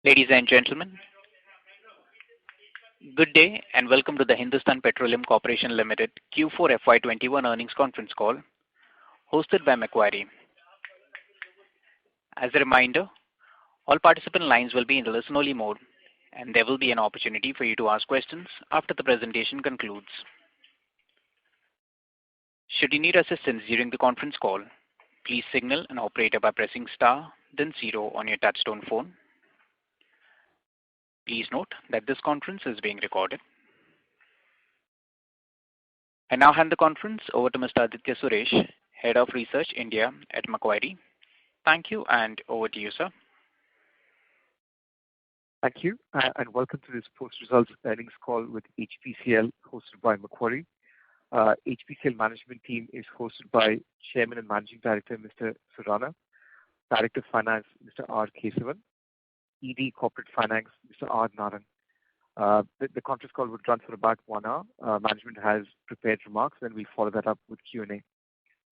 Ladies and gentlemen, good day and welcome to the Hindustan Petroleum Corporation Limited Q4 FY21 earnings conference call hosted by Macquarie. As a reminder, all participant lines will be in the listen-only mode and there will be an opportunity for you to ask questions after the presentation concludes. Should you need assistance during the conference call, please signal an operator by pressing star then 0 on your touchtone phone. Please note that this conference is being recorded. I now hand the conference over to Mr. Aditya Suresh, Head of Research India at Macquarie. Thank you and over to you, sir. Thank you and welcome to this post-results earnings call with HPCL hosted by Macquarie. HPCL management team is hosted by Chairman and Managing Director Mr. Surana, Director of Finance Mr. R. Kesavan, ED Corporate Finance Mr. R. Naran. The conference call would run for about 1 hour. Management has prepared remarks and we follow that up with Q&A.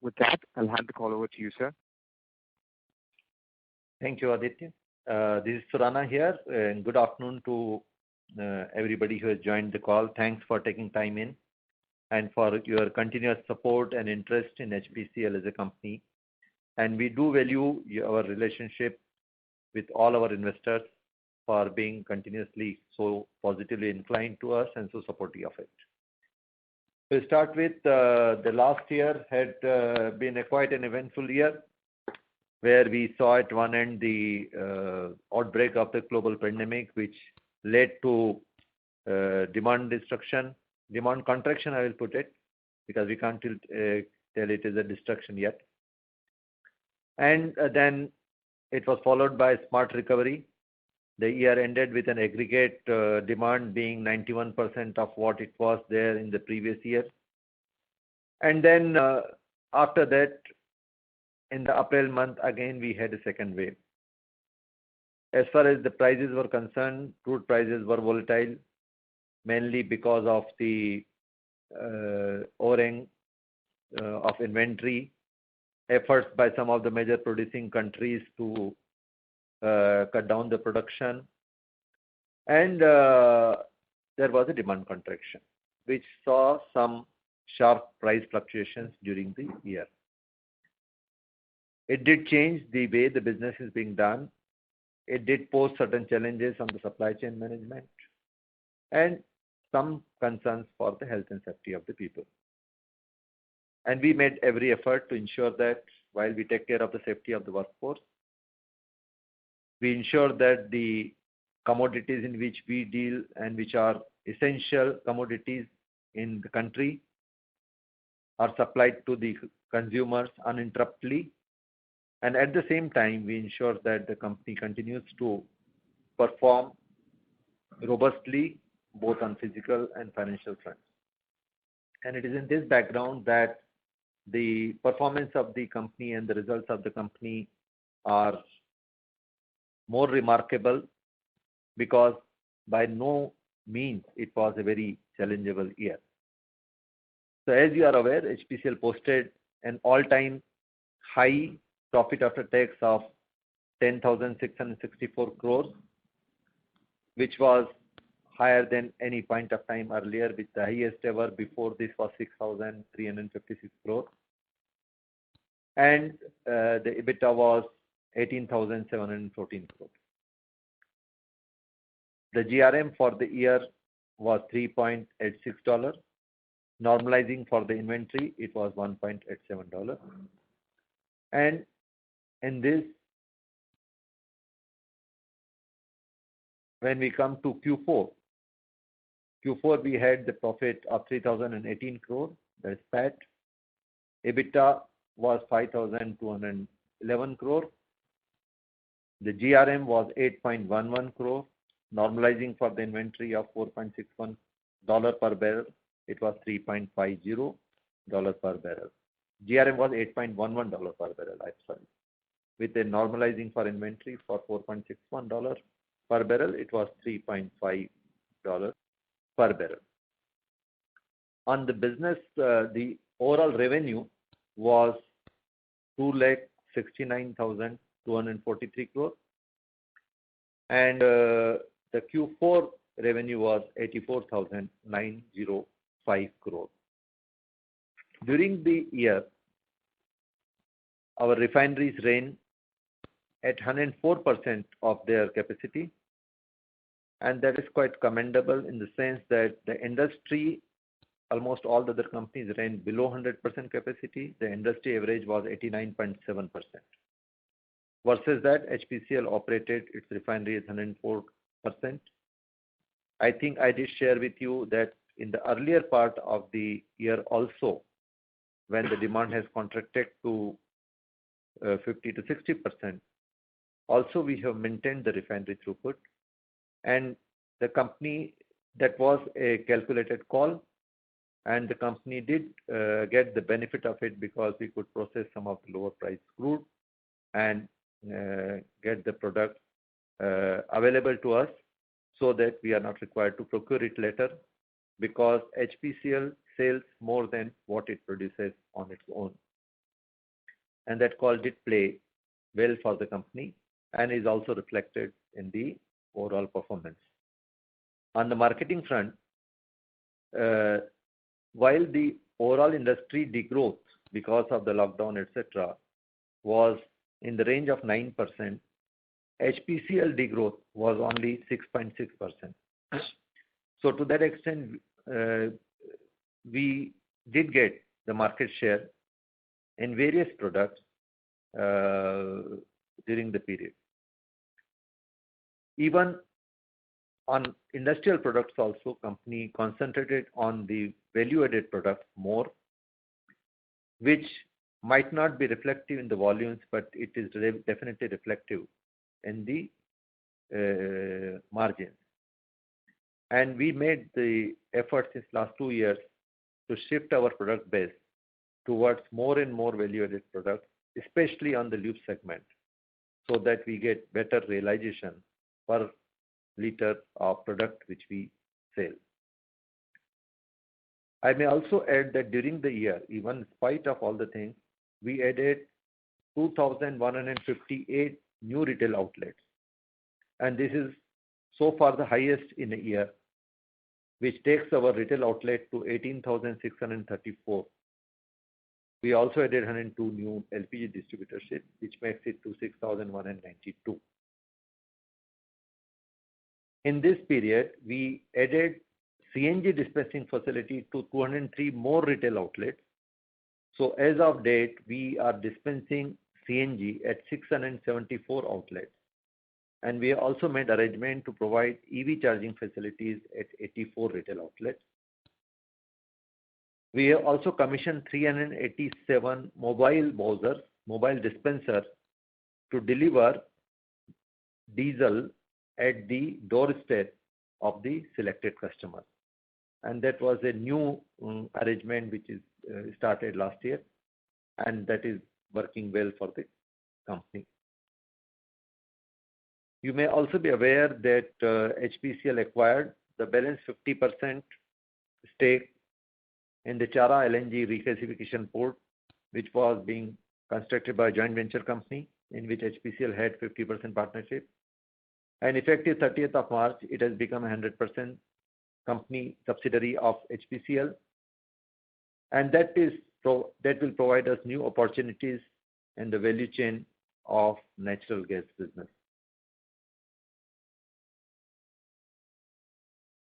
With that, I'll hand the call over to you, sir. Thank you, Aditya. This is Surana here, and good afternoon to everybody who has joined the call. Thanks for taking time in and for your continuous support and interest in HPCL as a company. And we do value our relationship with all our investors for being continuously so positively inclined to us and so supportive of it. To start with, the last year had been quite an eventful year where we saw at one end the outbreak of the global pandemic, which led to demand contraction, I will put it, because we can't tell it is a destruction yet. And then it was followed by a smart recovery. The year ended with an aggregate demand being 91% of what it was there in the previous year. And then after that, in the April month, again we had a second wave. As far as the prices were concerned, crude prices were volatile, mainly because of the overhang of inventory, efforts by some of the major producing countries to cut down the production, and there was a demand contraction which saw some sharp price fluctuations during the year. It did change the way the business is being done. It did pose certain challenges on the supply chain management and some concerns for the health and safety of the people. And we made every effort to ensure that while we take care of the safety of the workforce, we ensure that the commodities in which we deal and which are essential commodities in the country are supplied to the consumers uninterruptedly. And at the same time, we ensure that the company continues to perform robustly both on physical and financial fronts. And it is in this background that the performance of the company and the results of the company are more remarkable, because by no means it was a very challengeable year. So as you are aware, HPCL posted an all-time high profit after tax of 10,664 crores, which was higher than any point of time earlier, with the highest ever before this was 6,356 crores. And the EBITDA was 18,714 crores. The GRM for the year was $3.86. Normalizing for the inventory, it was $1.87. And in this, when we come to Q4 we had the profit of 3,018 crore, that is PAT. EBITDA was 5,211 crore. The GRM was 8.11 crore. Normalizing for the inventory of $4.61 per barrel, it was $3.50 per barrel. GRM was $8.11 per barrel, I'm sorry. With a normalizing for inventory for $4.61 per barrel, it was $3.50 per barrel. On the business, the overall revenue was 2,69,243 crore. And the Q4 revenue was 84,905 crore. During the year, our refineries ran at 104% of their capacity, and that is quite commendable in the sense that the industry, almost all the other companies ran below 100% capacity. The industry average was 89.7%. Versus that, HPCL operated its refinery at 104%. I think I did share with you that in the earlier part of the year also, when the demand has contracted to 50 to 60%, also we have maintained the refinery throughput. And the company, that was a calculated call, and the company did get the benefit of it because we could process some of the lower price crude and get the product available to us, so that we are not required to procure it later, because HPCL sells more than what it produces on its own. And that call did play well for the company and is also reflected in the overall performance. On the marketing front, while the overall industry degrowth because of the lockdown, etc., was in the range of 9%, HPCL degrowth was only 6.6%. So to that extent, we did get the market share in various products during the period. Even on industrial products also, company concentrated on the value-added products more, which might not be reflective in the volumes, but it is definitely reflective in the margins. And we made the effort since last 2 years to shift our product base towards more and more value-added products, especially on the lube segment, so that we get better realization per liter of product which we sell. I may also add that during the year, even in spite of all the things, we added 2,158 new retail outlets. And this is so far the highest in a year, which takes our retail outlet to 18,634. We also added 102 new LPG distributorships, which makes it to 6,192. In this period, we added CNG dispensing facility to 203 more retail outlets. So as of date, we are dispensing CNG at 674 outlets. And we also made arrangement to provide EV charging facilities at 84 retail outlets. We have also commissioned 387 mobile dispensers to deliver diesel at the doorstep of the selected customers. And that was a new arrangement which is started last year, and that is working well for the company. You may also be aware that HPCL acquired the balance 50% stake in the Chhara LNG regasification port, which was being constructed by a joint venture company in which HPCL had 50% partnership. And effective 30th of March, it has become a 100% company subsidiary of HPCL. And that will provide us new opportunities in the value chain of natural gas business.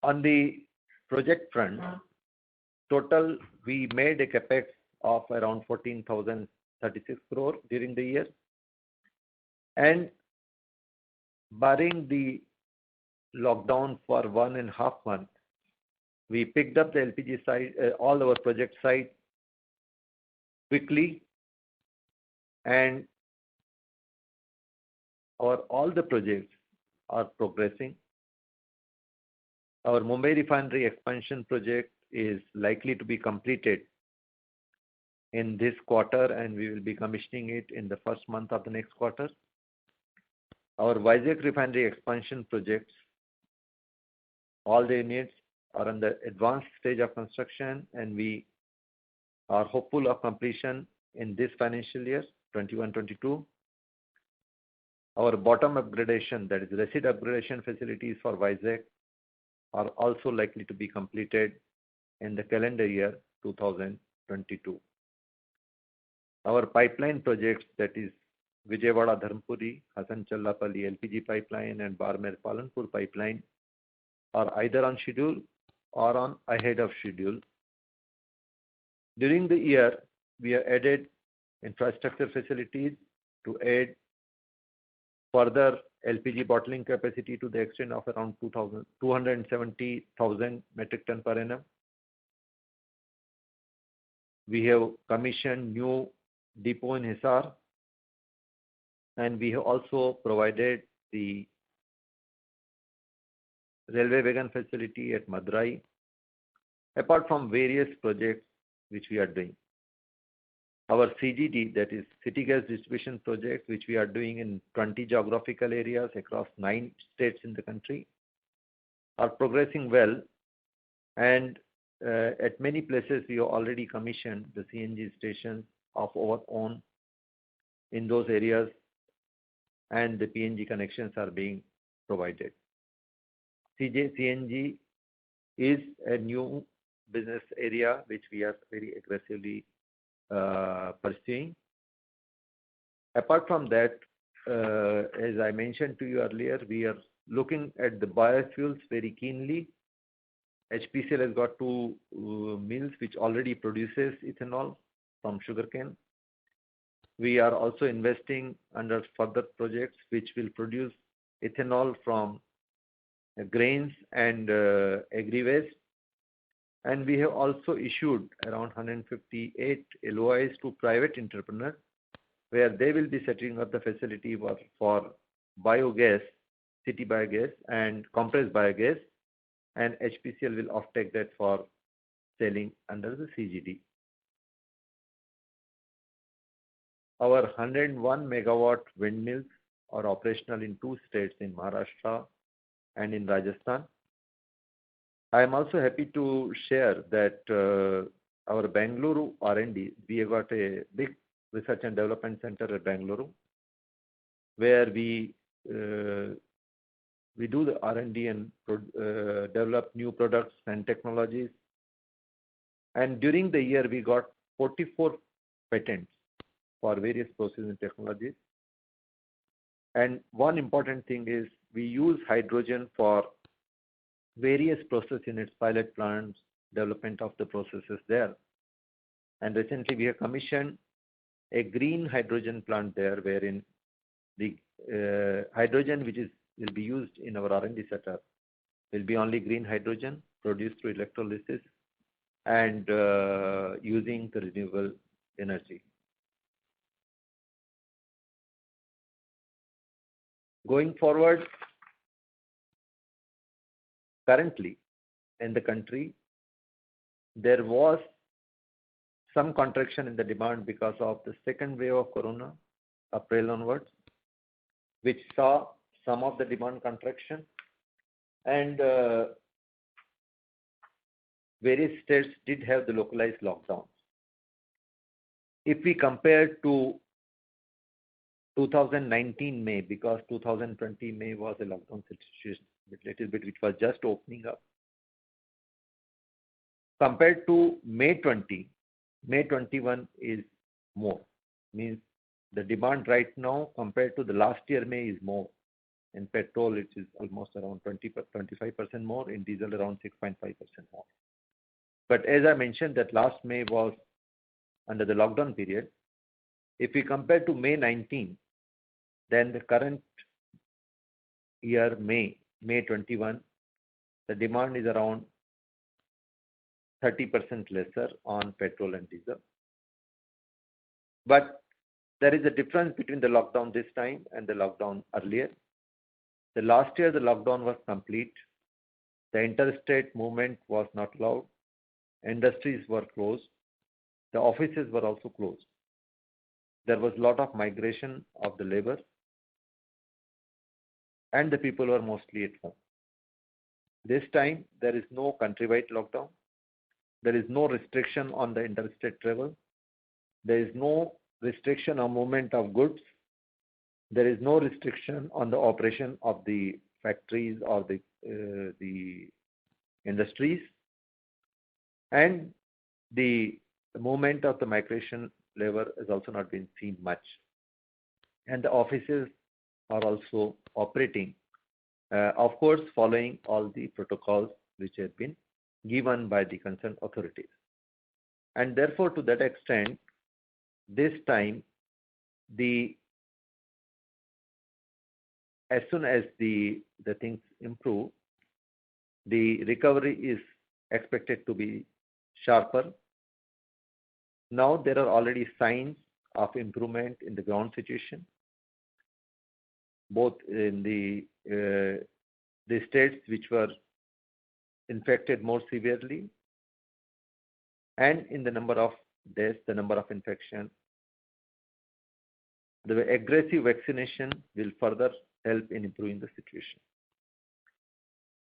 On the project front, total we made a capex of around 14,036 crore during the year. And barring the lockdown for 1.5 months, we picked up the LPG site, all our project sites quickly, and all the projects are progressing. Our Mumbai refinery expansion project is likely to be completed in this quarter, and we will be commissioning it in the first month of the next quarter. Our Vizag refinery expansion projects, all the units are in the advanced stage of construction, and we are hopeful of completion in this financial year, 21-22. Our bottom upgradation, that is resid upgradation facilities for Vizag, are also likely to be completed in the calendar year 2022. Our pipeline projects, that is Vijayawada Dharmapuri, Hassan Challapalli LPG pipeline and Barmer Palanpur pipeline, are either on schedule or on ahead of schedule. During the year, we have added infrastructure facilities to add further LPG bottling capacity to the extent of around 270,000 metric ton per annum. We have commissioned new depot in Hisar, and we have also provided the railway wagon facility at Madurai, apart from various projects which we are doing. Our CGD, that is City Gas Distribution Project, which we are doing in 20 geographical areas across 9 states in the country, are progressing well, and at many places we have already commissioned the CNG stations of our own in those areas, and the PNG connections are being provided. CNG is a new business area which we are very aggressively pursuing. Apart from that, as I mentioned to you earlier, we are looking at the biofuels very keenly. HPCL has got 2 mills which already produces ethanol from sugarcane. We are also investing under further projects which will produce ethanol from grains and agri-waste. And we have also issued around 158 LOIs to private entrepreneurs, where they will be setting up the facility for biogas, city biogas and compressed biogas, and HPCL will offtake that for selling under the CGD. Our 101 megawatt windmills are operational in 2 states, in Maharashtra and in Rajasthan. I am also happy to share that our Bengaluru R&D, we have got a big research and development center at Bengaluru, where we do the R&D and develop new products and technologies. And during the year, we got 44 patents for various processing technologies. And one important thing is we use hydrogen for various process units, pilot plants, development of the processes there. And recently we have commissioned a green hydrogen plant there, wherein the hydrogen which will be used in our R&D setup will be only green hydrogen produced through electrolysis and using the renewable energy. Going forward, currently in the country, there was some contraction in the demand because of the second wave of corona, April onwards, which saw some of the demand contraction, and various states did have the localized lockdowns. If we compare to 2019 May, because 2020 May was a lockdown situation, a little bit, which was just opening up. Compared to May 20, May 21 is more. Means the demand right now compared to the last year May is more. In petrol, it is almost around 25% more. In diesel, around 6.5% more. But as I mentioned, that last May was under the lockdown period. If we compare to May 19, then the current year May 21, the demand is around 30% lesser on petrol and diesel. But there is a difference between the lockdown this time and the lockdown earlier. The last year the lockdown was complete. The interstate movement was not allowed. Industries were closed. The offices were also closed. There was a lot of migration of the labor, and the people were mostly at home. This time, there is no countrywide lockdown. There is no restriction on the interstate travel. There is no restriction on movement of goods. there is no restriction on the operation of the factories or the industries, and the movement of the migration labor has also not been seen much, and the offices are also operating, of course, following all the protocols which have been given by the concerned authorities. And therefore, to that extent, this time, as soon as the things improve, the recovery is expected to be sharper. Now there are already signs of improvement in the ground situation, both in the states which were infected more severely, and in the number of deaths, the number of infection. The aggressive vaccination will further help in improving the situation.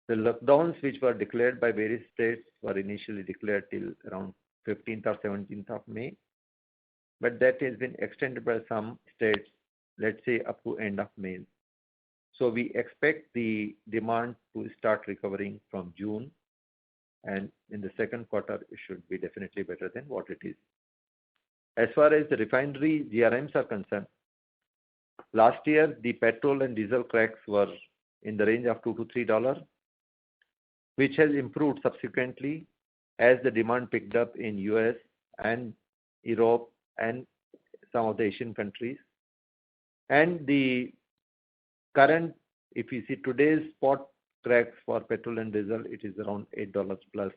The lockdowns which were declared by various states were initially declared till around 15th or 17th of May, but that has been extended by some states, let's say up to end of May. So we expect the demand to start recovering from June, and in the second quarter it should be definitely better than what it is. As far as the refinery GRMs are concerned, last year the petrol and diesel cracks were in the range of $2 to $3, which has improved subsequently as the demand picked up in US and Europe and some of the Asian countries. And the current, if you see today's spot cracks for petrol and diesel, it is around $8 plus,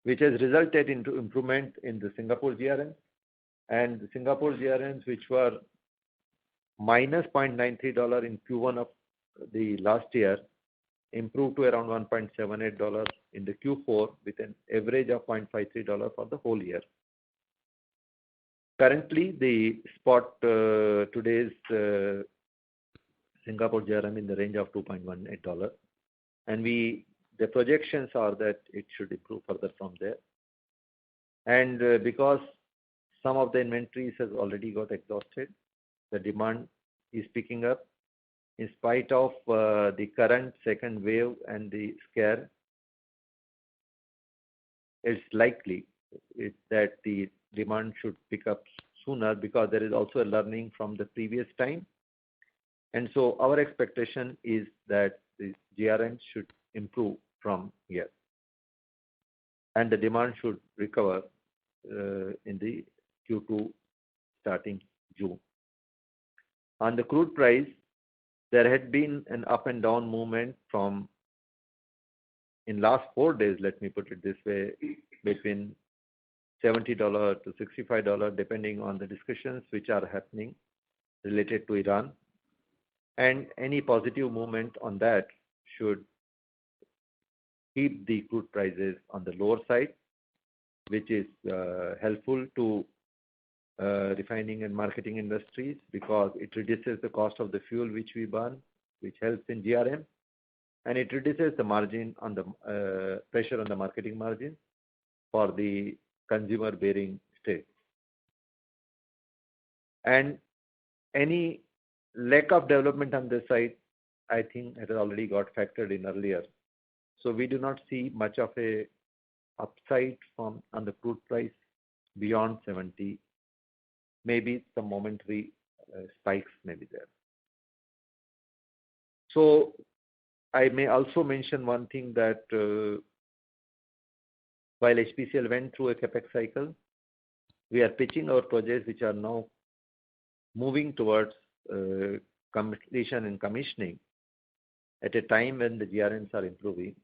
which has resulted into improvement in the Singapore GRMs. And the Singapore GRMs, which were minus $0.93 in Q1 of the last year, improved to around $1.78 in the Q4 with an average of $0.53 for the whole year. Currently, the spot today's Singapore GRM in the range of $2.18, and the projections are that it should improve further from there. And because some of the inventories has already got exhausted, the demand is picking up. In spite of the current second wave and the scare, it's likely that the demand should pick up sooner because there is also a learning from the previous time. And so our expectation is that the GRM should improve from here, and the demand should recover in the Q2 starting June. On the crude price, there had been an up and down movement from in last 4 days, let me put it this way, between $70 to $65, depending on the discussions which are happening related to Iran. And any positive movement on that should keep the crude prices on the lower side, which is helpful to refining and marketing industries because it reduces the cost of the fuel which we burn, which helps in GRM, and it reduces the margin on the pressure on the marketing margin for the consumer bearing states. And any lack of development on this side, I think it has already got factored in earlier. So we do not see much of a upside on the crude price beyond 70. Maybe some momentary spikes may be there. So I may also mention one thing that while HPCL went through a capex cycle, we are pitching our projects which are now moving towards completion and commissioning at a time when the GRMs are improving,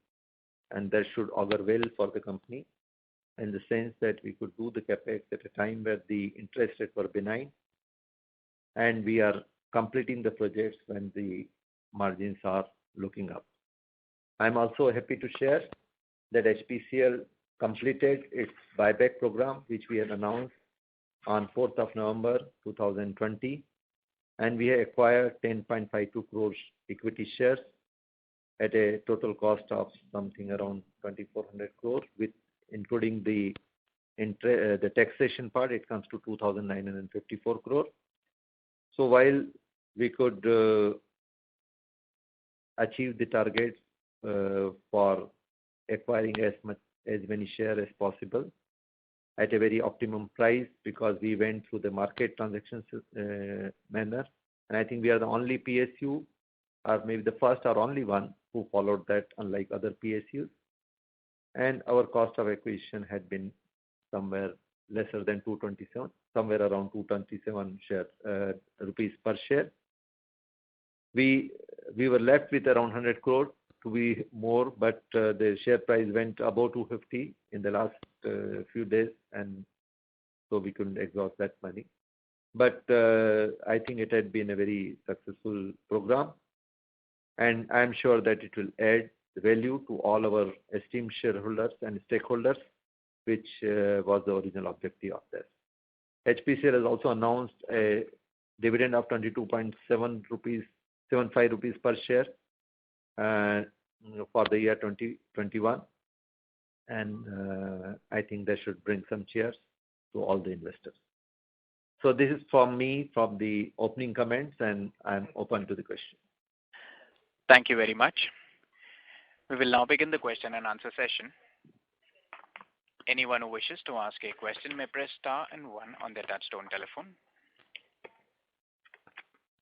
and that should augur well for the company in the sense that we could do the capex at a time where the interest rates were benign, and we are completing the projects when the margins are looking up. I'm also happy to share that HPCL completed its buyback program, which we had announced on 4th of November 2020, and we acquired 10.52 crores equity shares at a total cost of something around 2,400 crores, with including the taxation part, it comes to 2,954 crore. So while we could achieve the targets for acquiring as many shares as possible at a very optimum price, because we went through the market transactions manner. And I think we are the only PSU, or maybe the first or only one, who followed that, unlike other PSUs. And our cost of acquisition had been somewhere lesser than 227, somewhere around 227 rupees per share. We were left with around 100 crore to be more, but the share price went above 250 in the last few days, and so we couldn't exhaust that money. But I think it had been a very successful program, and I'm sure that it will add value to all our esteemed shareholders and stakeholders, which was the original objective of this. HPCL has also announced a dividend of 22.75 rupees per share for the year 2021, and I think that should bring some cheers to all the investors. So this is from me, from the opening comments, and I'm open to the question. Thank you very much. We will now begin the question and answer session. Anyone who wishes to ask a question may press star and 1 on their touchtone telephone.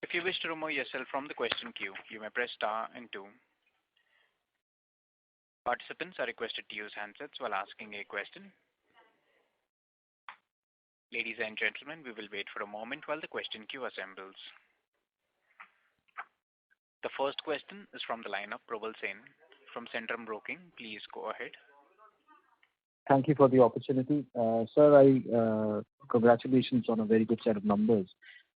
If you wish to remove yourself from the question queue, you may press star and 2. Participants are requested to use handsets while asking a question. Ladies and gentlemen, we will wait for a moment while the question queue assembles. The first question is from the line of Probal Sen from Centrum Broking. Please go ahead. Thank you for the opportunity. Sir, congratulations on a very good set of numbers.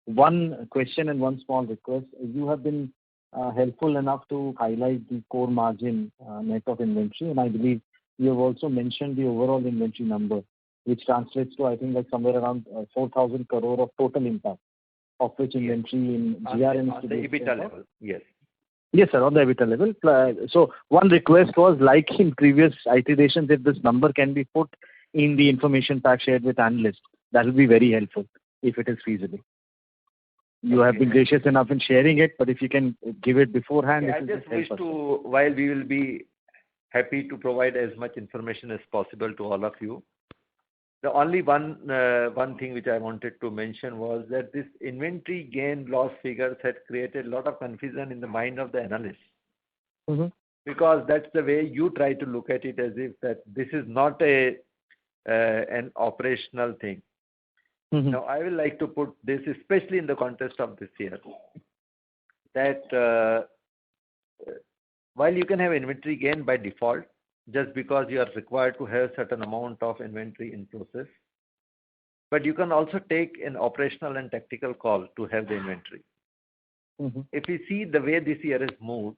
One question and one small request. You have been helpful enough to highlight the core margin net of inventory, and I believe you have also mentioned the overall inventory number, which translates to, I think, like somewhere around 4,000 crore of total impact, of which inventory in GRM on the EBITDA level. Yes. Yes, sir, on the EBITDA level. So one request was, like in previous iterations, if this number can be put in the information pack shared with analysts, that will be very helpful if it is feasible. You have been gracious enough in sharing it, but if you can give it beforehand. Yeah, I just wish to, while we will be happy to provide as much information as possible to all of you, the only one thing which I wanted to mention was that this inventory gain loss figures had created a lot of confusion in the mind of the analysts. Mm-hmm. Because that's the way you try to look at it, as if that this is not an operational thing. Mm-hmm. Now, I would like to put this, especially in the context of this year, that while you can have inventory gain by default, just because you are required to have certain amount of inventory in process, but you can also take an operational and tactical call to have the inventory. Mm-hmm. If you see the way this year has moved,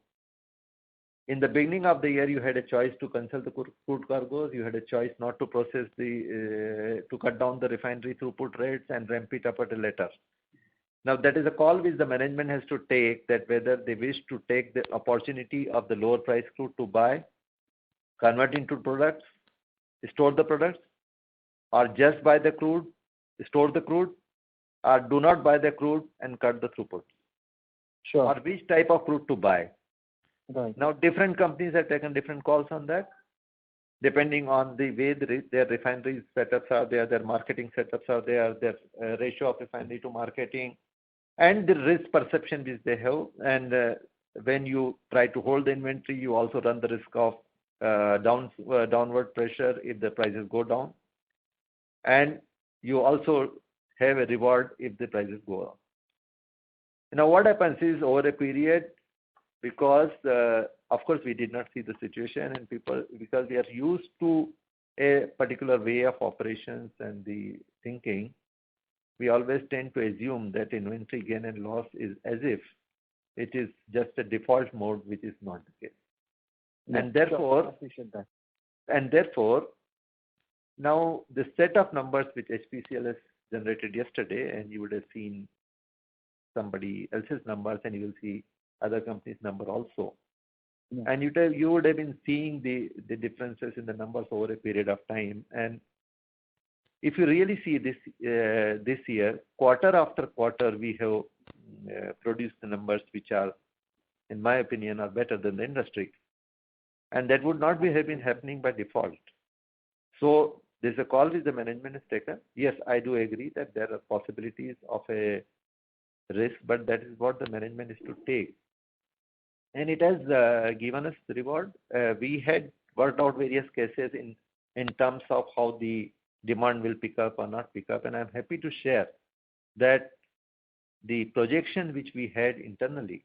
in the beginning of the year, you had a choice to cancel the crude cargoes. You had a choice not to process to cut down the refinery throughput rates and ramp it up at a later. Now, that is a call which the management has to take, that whether they wish to take the opportunity of the lower price crude to buy, convert into products, store the products, or just buy the crude, store the crude, or do not buy the crude and cut the throughput. Sure. Or which type of crude to buy. Right. Now, different companies have taken different calls on that, depending on the way their refinery setups are there, their marketing setups are there, their ratio of refinery to marketing, and the risk perception which they have. And when you try to hold the inventory, you also run the risk of downward pressure if the prices go down. And you also have a reward if the prices go up. Now, what happens is, over a period, because of course we did not see the situation, and people, because we are used to a particular way of operations and the thinking, we always tend to assume that inventory gain and loss is as if it is just a default mode, which is not the case. Yeah, and therefore, I appreciate that. And therefore, now the set of numbers which HPCL has generated yesterday, and you would have seen somebody else's numbers, and you will see other companies' number also. Yeah. And you would have been seeing the differences in the numbers over a period of time. And if you really see this year, quarter after quarter, we have produce the numbers which are, in my opinion, are better than the industry. And that would not have been happening by default. So there's a call which the management has taken. Yes, I do agree that there are possibilities of a risk, but that is what the management is to take. And it has given us the reward. We had worked out various cases in terms of how the demand will pick up or not pick up. And I'm happy to share that the projection which we had internally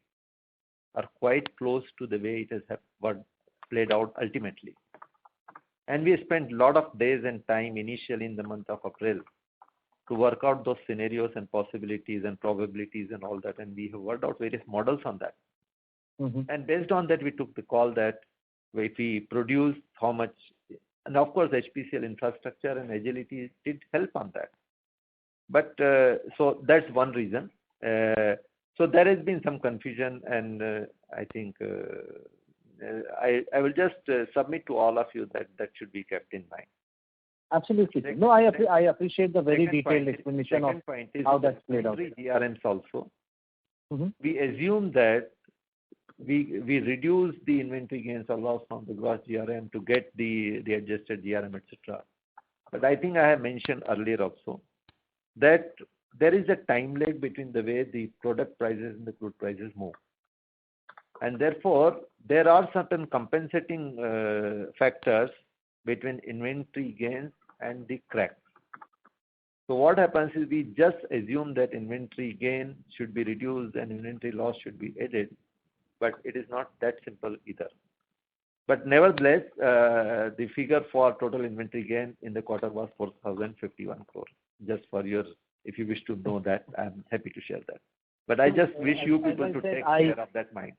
are quite close to the way it has played out ultimately. And we spent a lot of days and time initially in the month of April to work out those scenarios and possibilities and probabilities and all that. And we have worked out various models on that. And based on that, we took the call that if we produce how much, and of course, HPCL infrastructure and agility did help on that. But so that's one reason. So there has been some confusion, and I think I will just submit to all of you that should be kept in mind. Absolutely. No, I appreciate the very detailed explanation of how that's played out. GRMs also. We assume that we reduce the inventory gains or loss from the gross GRM to get the adjusted GRM, etc. But I think I have mentioned earlier also that there is a time lag between the way the product prices and the crude prices move. And therefore, there are certain compensating factors between inventory gains and the cracks. So what happens is we just assume that inventory gain should be reduced and inventory loss should be added, but it is not that simple either. But nevertheless, the figure for total inventory gain in the quarter was 4,051 crore. Just for your, if you wish to know that, I'm happy to share that. But I just wish you people to take care of that mind.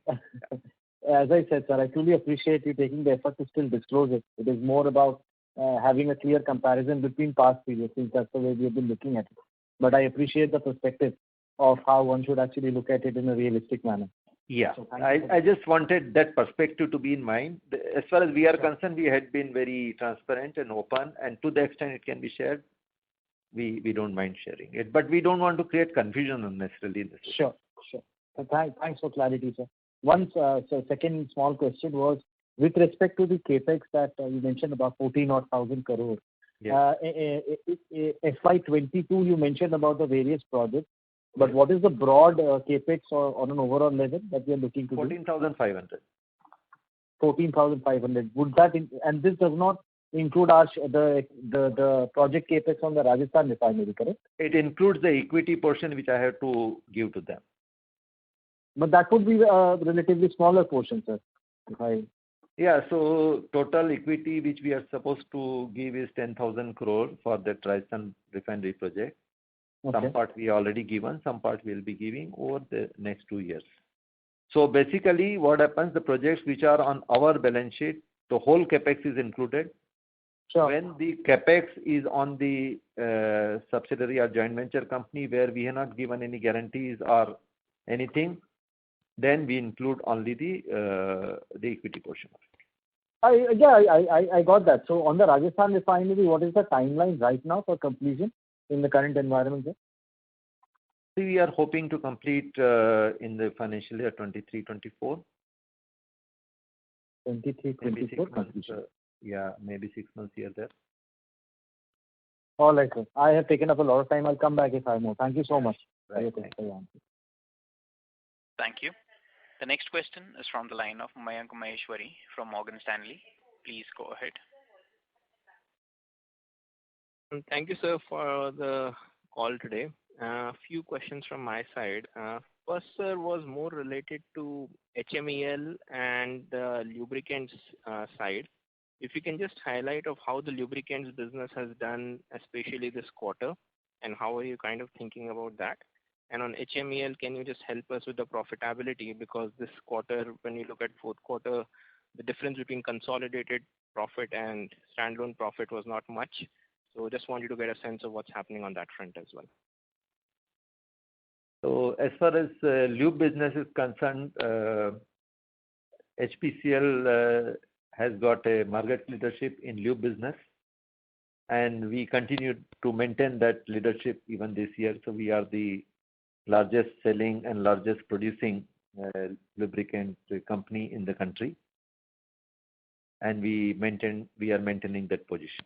As I said, sir, I truly appreciate you taking the effort to still disclose it. It is more about having a clear comparison between past periods, since that's the way we have been looking at it. But I appreciate the perspective of how one should actually look at it in a realistic manner. Yeah, so I just wanted that perspective to be in mind. As far as we are concerned, we had been very transparent and open, and to the extent it can be shared, we don't mind sharing it. But we don't want to create confusion unnecessarily in this. Sure. So thanks for clarity, sir. So second small question was with respect to the capex that you mentioned about 14,000 crore. Yeah. FY22, you mentioned about the various projects. But what is the broad capex on an overall level that we are looking to 14,500. 14,500. Would that and this does not include the project capex on the Rajasthan refinery, correct? It includes the equity portion which I have to give to them. But that would be a relatively smaller portion, sir. Yeah. So total equity which we are supposed to give is 10,000 crore for the Rajasthan refinery project. Okay. Some part we already given, some part we will be giving over the next 2 years. So basically what happens, the projects which are on our balance sheet, the whole capex is included. Sure. When the capex is on the subsidiary or joint venture company where we have not given any guarantees or anything, then we include only the equity portion of it. I got that. So on the Rajasthan refinery, what is the timeline right now for completion in the current environment, sir? We are hoping to complete in the financial year 23-24. 23-24 completion. Yeah, maybe 6 months here there. All right, sir. I have taken up a lot of time. I'll come back if I have more. Thank you so much. Right. Thank you. The next question is from the line of Mayank Maheshwari from Morgan Stanley. Please go ahead. Thank you, sir, for the call today. A few questions from my side. First, sir, was more related to HMEL and the lubricants side. If you can just highlight of how the lubricants business has done, especially this quarter, and how are you kind of thinking about that? And on HMEL, can you just help us with the profitability? Because this quarter, when you look at fourth quarter, the difference between consolidated profit and standalone profit was not much. So just wanted to get a sense of what's happening on that front as well. So as far as lube business is concerned, HPCL has got a market leadership in lube business, and we continue to maintain that leadership even this year. So we are the largest selling and largest producing lubricant company in the country, and we are maintaining that position.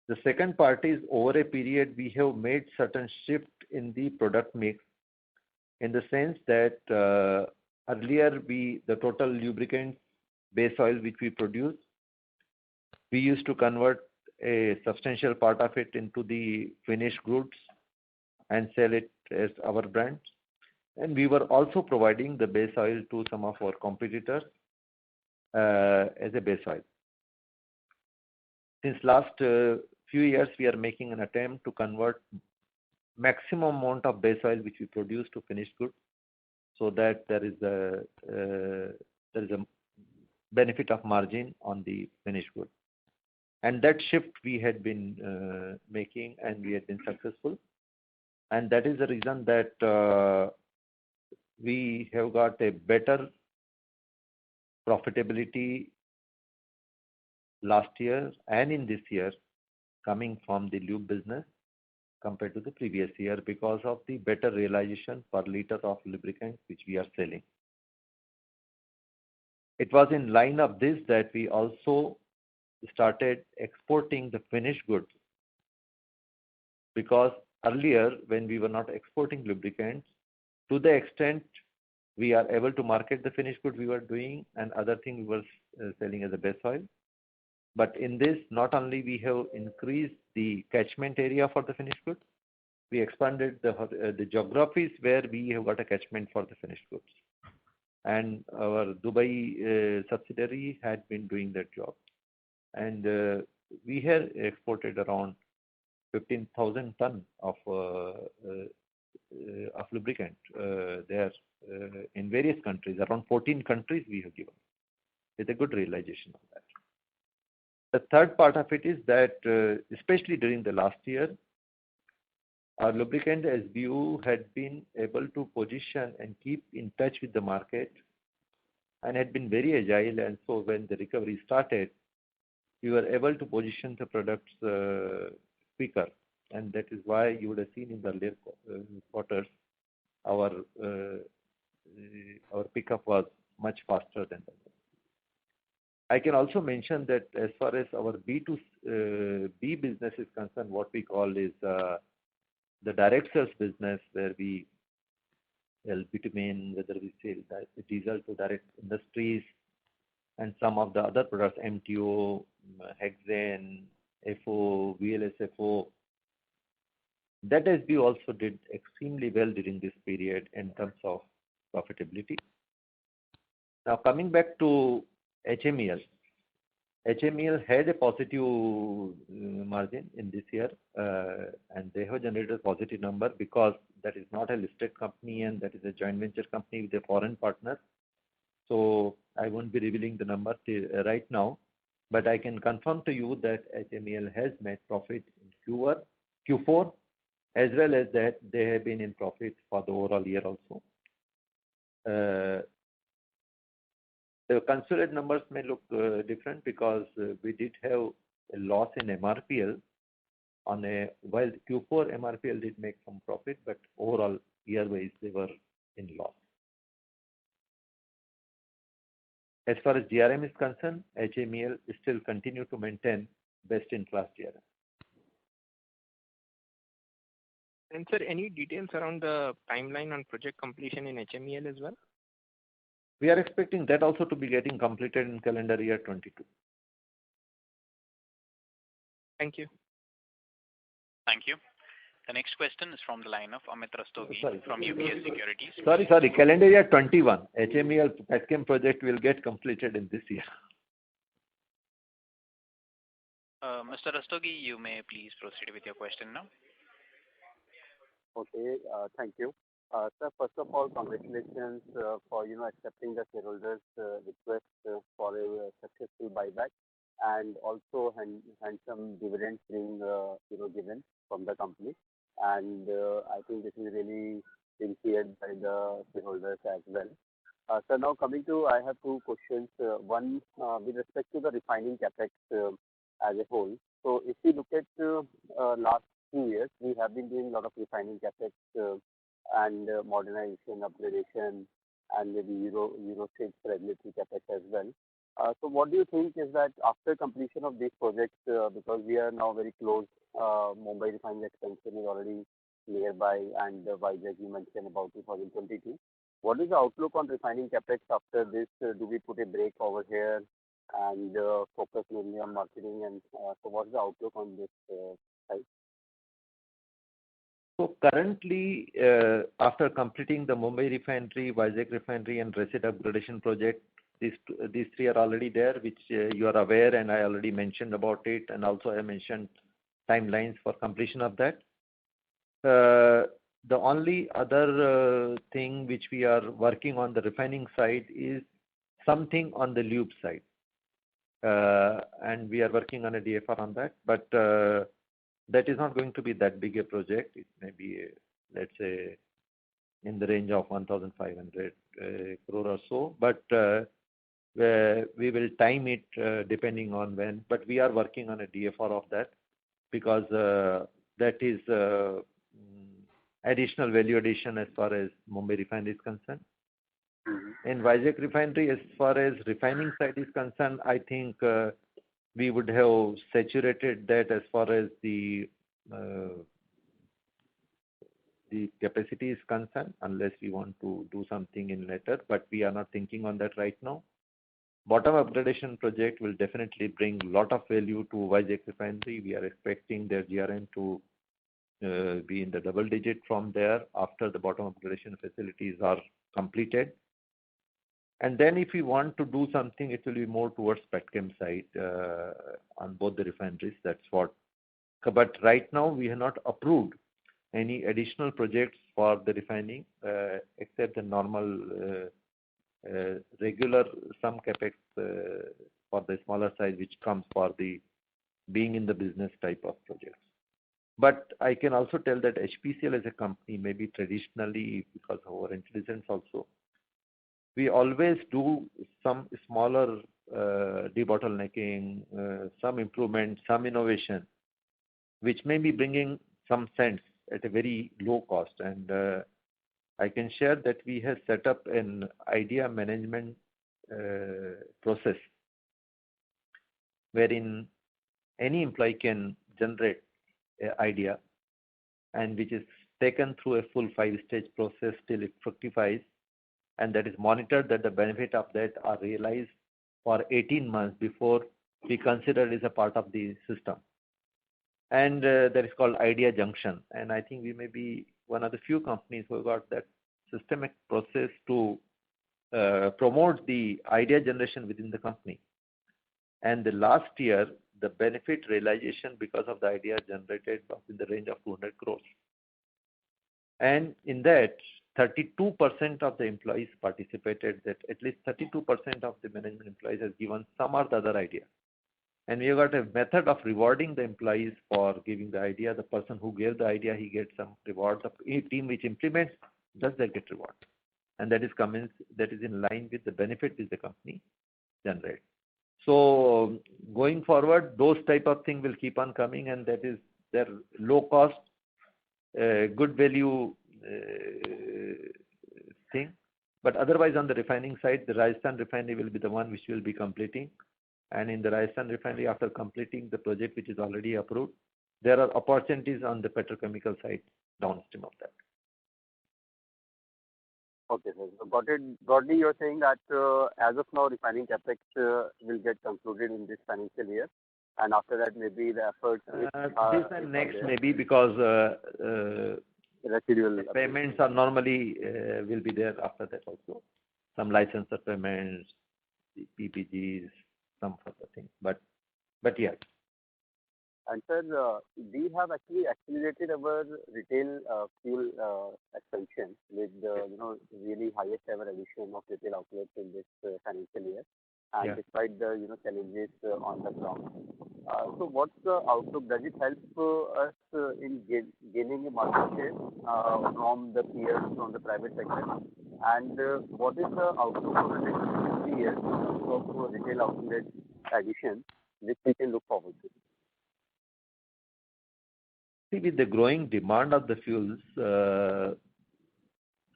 The second part is, over a period we have made certain shift in the product mix, in the sense that earlier the total lubricant base oil which we produce, we used to convert a substantial part of it into the finished goods and sell it as our brands. And we were also providing the base oil to some of our competitors as a base oil. Since last few years, we are making an attempt to convert maximum amount of base oil which we produce to finished goods, so that there is a benefit of margin on the finished goods. And that shift we had been making, and we had been successful. And that is the reason that we have got a better profitability last year and in this year coming from the lube business compared to the previous year, because of the better realization per liter of lubricant which we are selling. It was in line of this that we also started exporting the finished goods, because earlier when we were not exporting lubricants, to the extent we are able to market the finished good we were doing, and other thing we were selling as a base oil. But in this, not only we have increased the catchment area for the finished goods, we expanded the geographies where we have got a catchment for the finished goods. And our Dubai subsidiary had been doing that job. And we had exported around 15,000 tons of lubricant there in various countries. Around 14 countries we have given, with a good realization of that. The third part of it is that, especially during the last year, our lubricant SBU had been able to position and keep in touch with the market, and had been very agile. And so when the recovery started, we were able to position the products quicker. And that is why you would have seen in the earlier quarters, our pickup was much faster than that. I can also mention that as far as our B2B business is concerned, what we call is the direct sales business, where we sell bitumen, whether we sell diesel to direct industries, and some of the other products, MTO, hexane, FO, VLSFO. That SBU also did extremely well during this period in terms of profitability. Now coming back to HMEL. HMEL had a positive margin in this year, and they have generated a positive number, because that is not a listed company and that is a joint venture company with a foreign partner. So I won't be revealing the number right now, but I can confirm to you that HMEL has made profit in Q4, as well as that they have been in profit for the overall year also. The consolidated numbers may look different, because we did have a loss in MRPL while Q4 MRPL did make some profit, but overall year-wise they were in loss. As far as GRM is concerned, HMEL still continue to maintain best-in-class GRM. And sir, any details around the timeline on project completion in HMEL as well? We are expecting that also to be getting completed in calendar year 22. Thank you. Thank you. The next question is from the line of Amit Rastogi from UBS Securities. Sorry, calendar year 21. HMEL Petchem project will get completed in this year. Mr. Rastogi, you may please proceed with your question now. Okay, thank you. Sir, first of all, congratulations for accepting the shareholders' request for a successful buyback, and also handsome dividends being given from the company. And I think this is really being shared by the shareholders as well. So now I have two questions. One with respect to the refining capex as a whole. So if you look at last few years, we have been doing a lot of refining capex and modernization, upgradation, and maybe Euro 6 regulatory capex as well. So what do you think is that after completion of these projects, because we are now very close, Mumbai refining expansion is already nearby, and Vizag you mentioned about 2022. What is the outlook on refining capex after this? Do we put a break over here and focus mainly on marketing? And so what's the outlook on this side? So currently, after completing the Mumbai refinery, Vizag refinery, and resid upgradation project, these three are already there, which you are aware, and I already mentioned about it, and also I mentioned timelines for completion of that. The only other thing which we are working on the refining side is something on the lube side, and we are working on a DFR on that, but that is not going to be that big a project. It may be, let's say, in the range of 1,500 crore or so, but we will time it depending on when. But we are working on a DFR of that because that is additional value addition as far as Mumbai refinery is concerned. In Vizag refinery, as far as refining side is concerned, I think we would have saturated that as far as the capacity is concerned, unless we want to do something in later, but we are not thinking on that right now. Bottom upgradation project will definitely bring a lot of value to Vizag refinery. We are expecting their GRM to be in the double digit from there after the bottom upgradation facilities are completed. And then if we want to do something, it will be more towards petchem side on both the refineries. That's what. But right now, we have not approved any additional projects for the refining except the normal regular some capex for the smaller size, which comes for the being in the business type of projects. But I can also tell that HPCL as a company, maybe traditionally because of our intelligence also, we always do some smaller debottlenecking, some improvement, some innovation, which may be bringing some sense at a very low cost. And I can share that we have set up an idea management process wherein any employee can generate an idea, and which is taken through a full 5-stage process till it fructifies, and that is monitored that the benefit of that are realized for 18 months before we consider it as a part of the system. And that is called Idea Junction. And I think we may be one of the few companies who got that systemic process to promote the idea generation within the company. And the last year, the benefit realization because of the idea generated was in the range of 200 crores. And in that, 32% of the employees participated, that at least 32% of the management employees has given some or the other idea. And we have got a method of rewarding the employees for giving the idea. The person who gave the idea, he gets some reward. The team which implements, does they get reward. And that is in line with the benefit which the company generates. So going forward, those type of things will keep on coming, and that is their low cost, good value thing. But otherwise, on the refining side, the Rajasthan refinery will be the one which will be completing. And in the Rajasthan refinery, after completing the project which is already approved, there are opportunities on the petrochemical side downstream of that. Okay, sir. So broadly, you're saying that as of now, refining capex will get concluded in this financial year, and after that, maybe the efforts. This and next, maybe, because residual payments are normally will be there after that also. Some licensor payments, PPGs, some further things. But yes. And sir, we have actually accelerated our retail fuel expansion with really highest ever addition of retail outlets in this financial year, and despite the challenges on the ground. So what's the outlook? Does it help us in gaining a market share from the peers from the private sector? And what is the outlook for the next 3 years of retail outlet addition, which we can look forward to? See, with the growing demand of the fuels,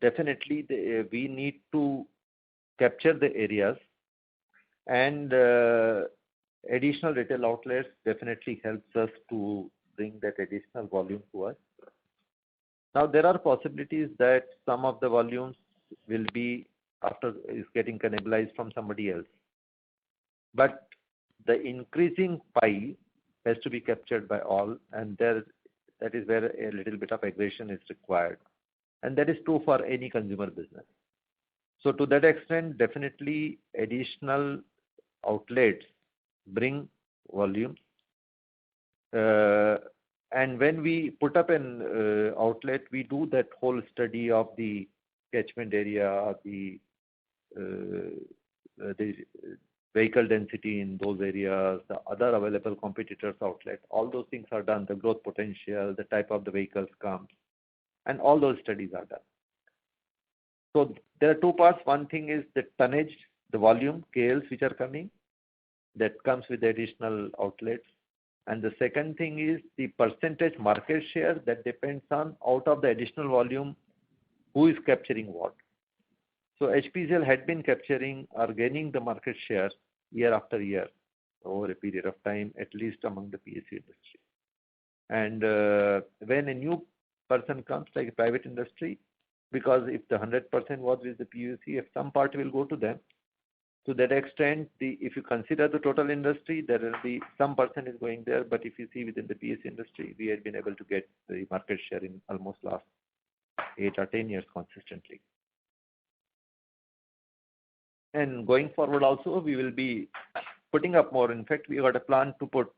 definitely we need to capture the areas, and additional retail outlets definitely helps us to bring that additional volume to us. Now, there are possibilities that some of the volumes will be is getting cannibalized from somebody else. But the increasing pie has to be captured by all, and that is where a little bit of aggression is required. And that is true for any consumer business. So to that extent, definitely additional outlets bring volume. And when we put up an outlet, we do that whole study of the catchment area, the vehicle density in those areas, the other available competitors' outlet. All those things are done, the growth potential, the type of the vehicles comes, and all those studies are done. So there are two parts. One thing is the tonnage, the volume, KLs which are coming, that comes with the additional outlets. And the second thing is the percentage market share that depends on out of the additional volume, who is capturing what. So HPCL had been capturing or gaining the market share year after year over a period of time, at least among the PSU industry. And when a new person comes, like a private industry, because if the 100% was with the PUC, if some part will go to them, to that extent, if you consider the total industry, there will be some percent is going there. But if you see within the PSU industry, we had been able to get the market share in almost last 8 or 10 years consistently. And going forward also, we will be putting up more. In fact, we got a plan to put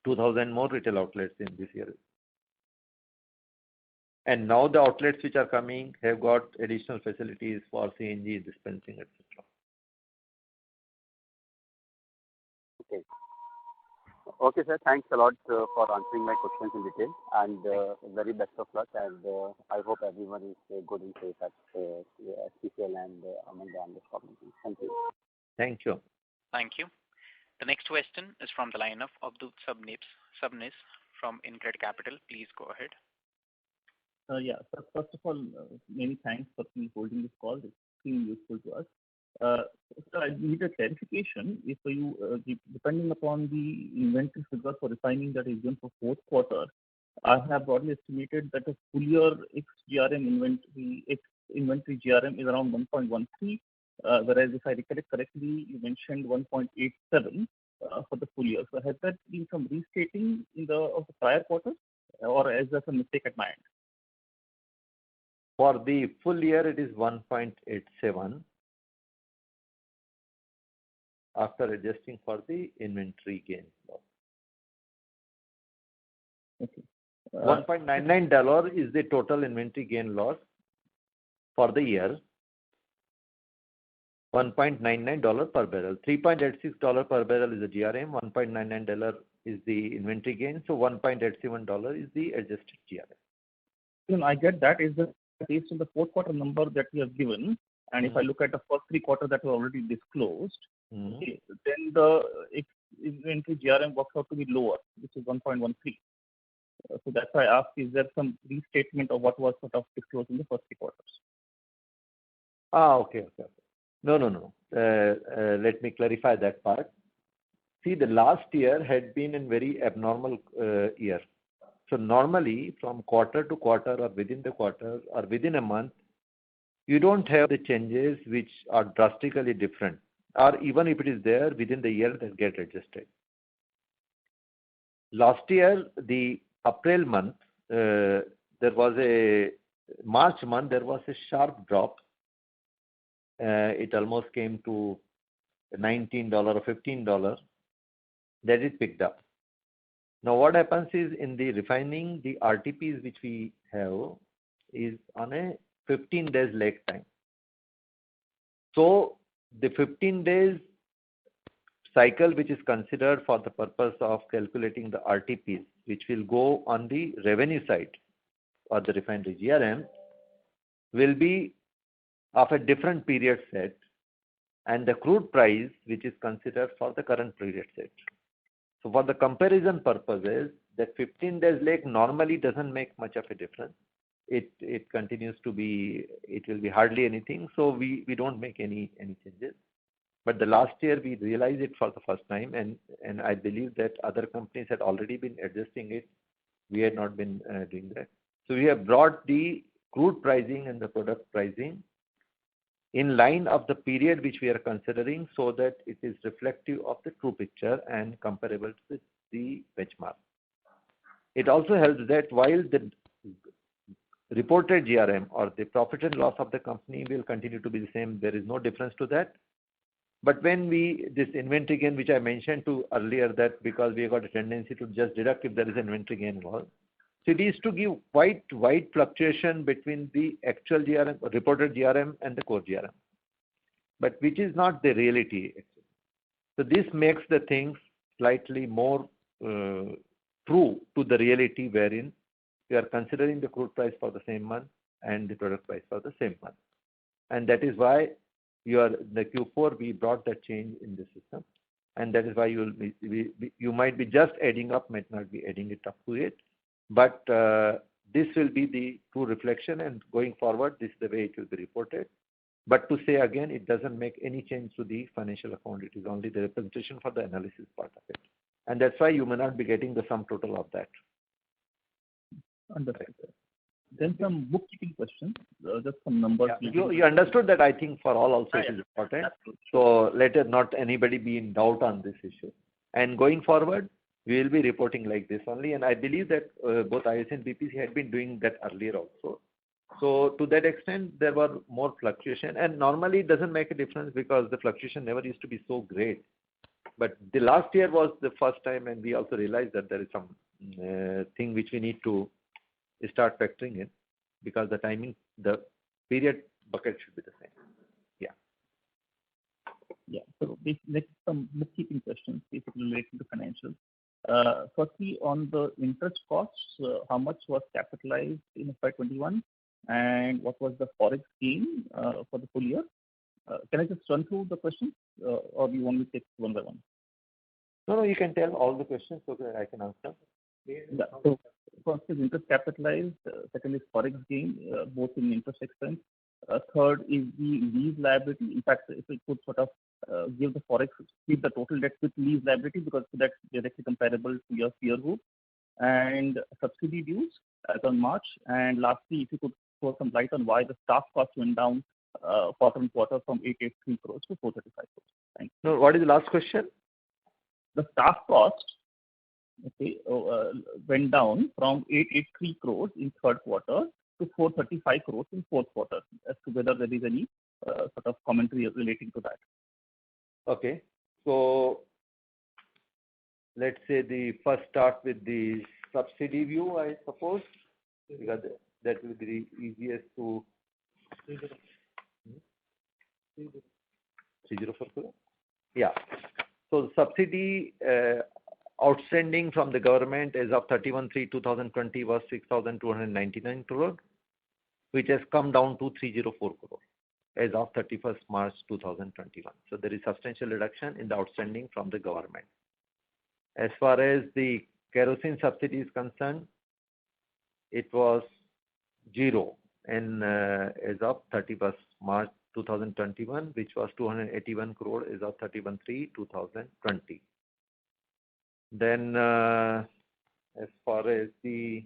2,000 more retail outlets in this year. And now the outlets which are coming have got additional facilities for CNG dispensing, etc. Okay. Okay, sir. Thanks a lot for answering my questions in detail, and very best of luck. And I hope everyone is good and safe at HPCL and among the analyst community. Thank you. Thank you. Thank you. The next question is from the line of Abdul Sabnis from InCred Capital. Please go ahead. Yeah. So first of all, many thanks for holding this call. It's extremely useful to us. So I need a clarification. If you, depending upon the inventory figure for refining that is given for fourth quarter, I have broadly estimated that a full year ex-GRM inventory GRM is around 1.13, whereas if I recollect correctly, you mentioned 1.87 for the full year. So has that been some restating of the prior quarters, or is that a mistake at my end? For the full year, it is 1.87 after adjusting for the inventory gain loss. Okay. $1.99 is the total inventory gain loss for the year. $1.99 per barrel. $3.86 per barrel is the GRM. $1.99 is the inventory gain. So $1.87 is the adjusted GRM. I get that. Is the based on the fourth quarter number that you have given, and if I look at the first 3 quarters that were already disclosed, okay, then the inventory GRM works out to be lower, which is 1.13. So that's why I asked, is there some restatement of what was sort of disclosed in the first 3 quarters? Okay. No. Let me clarify that part. See, the last year had been a very abnormal year. So normally, from quarter to quarter or within the quarter or within a month, you don't have the changes which are drastically different, or even if it is there within the year, that get adjusted. Last year, the April month, March month, there was a sharp drop. It almost came to $19 or $15. That is picked up. Now, what happens is in the refining, the RTPs which we have is on a 15 days lag time. So, the 15 days cycle which is considered for the purpose of calculating the RTPs, which will go on the revenue side or the refinery GRM, will be of a different period set, and the crude price which is considered for the current period set. So for the comparison purposes, that 15 days lag normally doesn't make much of a difference. It continues to be, it will be hardly anything. So we don't make any changes. But the last year we realized it for the first time, and I believe that other companies had already been adjusting it. We had not been doing that. So we have brought the crude pricing and the product pricing in line of the period which we are considering, so that it is reflective of the true picture and comparable to the benchmark. It also helps that while the reported GRM or the profit and loss of the company will continue to be the same, there is no difference to that. But when this inventory gain, which I mentioned to earlier, that because we have got a tendency to just deduct if there is an inventory gain involved, so it is to give quite wide fluctuation between the actual GRM, reported GRM, and the core GRM, but which is not the reality. So this makes the things slightly more true to the reality, wherein we are considering the crude price for the same month and the product price for the same month. And that is why the Q4 we brought that change in the system, and that is why you might be just adding up, might not be adding it up to it, but this will be the true reflection, and going forward this is the way it will be reported. But to say again, it doesn't make any change to the financial account. It is only the representation for the analysis part of it, and that's why you may not be getting the sum total of that. Understood. Then some bookkeeping questions, just some numbers. Yeah. You understood that. I think for all also it is important. Absolutely. So let not anybody be in doubt on this issue. And going forward, we will be reporting like this only. And I believe that both IOC and BPC had been doing that earlier also. So to that extent, there were more fluctuation. And normally it doesn't make a difference because the fluctuation never used to be so great. But the last year was the first time, and we also realized that there is some thing which we need to start factoring in, because the timing, the period bucket should be the same. Yeah. Yeah. So next, some bookkeeping questions, basically related to financials. Firstly, on the interest costs, how much was capitalized in FY21, and what was the forex gain for the full year? Can I just run through the questions, or do you want me to take one by one? No, you can tell all the questions so that I can answer. Yeah. So first is interest capitalized, second is forex gain, both in interest expense. Third is the lease liability. In fact, if we could sort of give the forex, keep the total debt with lease liability, because that's directly comparable to your peer group, and subsidy dues as on March. And lastly, if you could throw some light on why the staff costs went down quarter-on-quarter from 883 crores to 435 crores. Thanks. No, what is the last question? The staff cost, went down from 883 crores in third quarter to 435 crores in fourth quarter, as to whether there is any sort of commentary relating to that. Okay. So let's say the first start with the subsidy view, I suppose, because that will be the easiest to 304 crore. Yeah. So subsidy outstanding from the government as of 31/3/2020 was 6,299 crore, which has come down to 304 crore as of 31st March 2021. So there is substantial reduction in the outstanding from the government. As far as the kerosene subsidy is concerned, it was zero and as of 31st March 2021, which was 281 crore as of 31/3/2020. Then as far as the